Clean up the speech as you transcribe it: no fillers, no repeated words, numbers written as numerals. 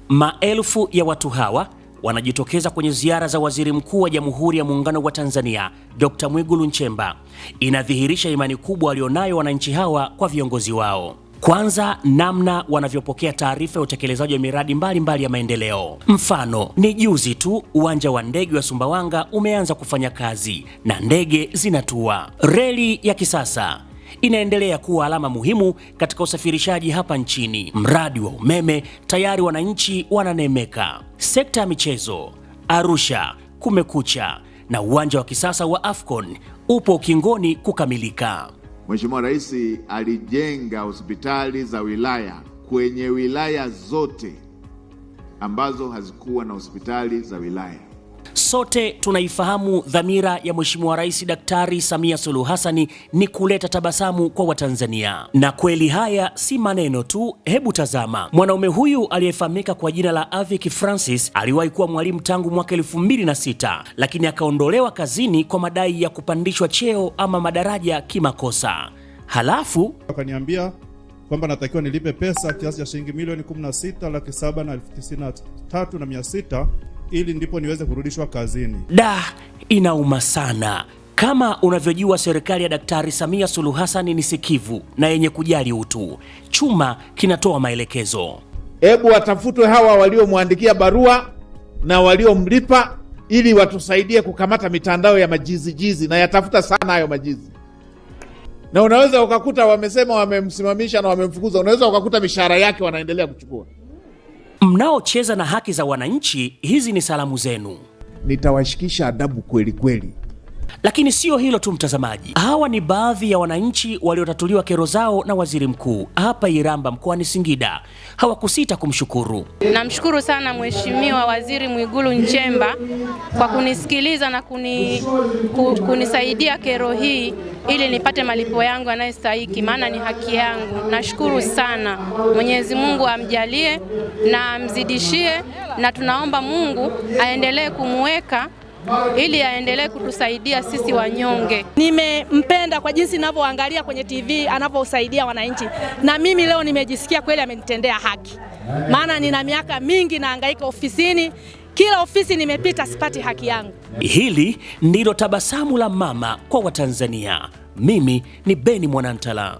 Maelfu ya watu hawa wanajitokeza kwenye ziara za Waziri Mkuu wa Jamhuri ya Muungano wa Tanzania, Dr. Mwigulu Nchemba. Inadhihirisha imani kubwa walionayo wananchi hawa kwa viongozi wao. Kwanza, namna wanavyopokea taarifa ya utekelezaji wa miradi mbalimbali ya maendeleo. Mfano, ni juzi tu uwanja wa ndege wa Sumbawanga umeanza kufanya kazi na ndege zinatua. Reli ya kisasa inaendelea kuwa alama muhimu katika usafirishaji hapa nchini. Mradi wa umeme tayari wananchi wananemeka. Sekta ya michezo, Arusha kumekucha, na uwanja wa kisasa wa Afcon upo ukingoni kukamilika. Mheshimiwa Rais alijenga hospitali za wilaya kwenye wilaya zote ambazo hazikuwa na hospitali za wilaya. Sote tunaifahamu dhamira ya Mheshimiwa Rais Daktari Samia Suluhu Hassan ni kuleta tabasamu kwa Watanzania. Na kweli haya si maneno tu, hebu tazama. Mwanaume huyu aliyefahamika kwa jina la Avik Francis aliwahi kuwa mwalimu tangu mwaka 2006, lakini akaondolewa kazini kwa madai ya kupandishwa cheo ama madaraja kimakosa. Halafu akaniambia kwamba natakiwa nilipe pesa kiasi cha shilingi milioni 16,793,600 ili ndipo niweze kurudishwa kazini. Inauma sana. Kama unavyojua, serikali ya Daktari Samia Suluhu Hassan ni sikivu na yenye kujali utu. Chuma kinatoa maelekezo. Hebu watafutwe hawa waliomwandikia barua na waliomlipa ili watusaidie kukamata mitandao ya majizi, na yatafuta sana hayo majizi. Na unaweza ukakuta wamesema wamemsimamisha na wamemfukuza, unaweza ukakuta mishahara yake wanaendelea kuchukua. Mnaocheza na haki za wananchi, hizi ni salamu zenu. Nitawashikisha adabu kweli kweli. Lakini sio hilo tu mtazamaji. Hawa ni baadhi ya wananchi waliotatuliwa kero zao na waziri mkuu hapa Iramba mkoani Singida. Hawakusita kumshukuru. Namshukuru sana Mheshimiwa Waziri Mwigulu Nchemba kwa kunisikiliza na kunisaidia kero hii ili nipate malipo yangu yanayostahili, maana ni haki yangu. Nashukuru sana. Mwenyezi Mungu amjalie na amzidishie, na tunaomba Mungu aendelee kumweka ili aendelee kutusaidia sisi wanyonge. Nimempenda kwa jinsi ninavyoangalia kwenye TV anavyosaidia wananchi, na mimi leo nimejisikia kweli amenitendea haki, maana nina miaka mingi nahangaika ofisini, kila ofisi nimepita sipati haki yangu. Hili ndilo tabasamu la mama kwa Watanzania. Mimi ni Beni Mwanantala.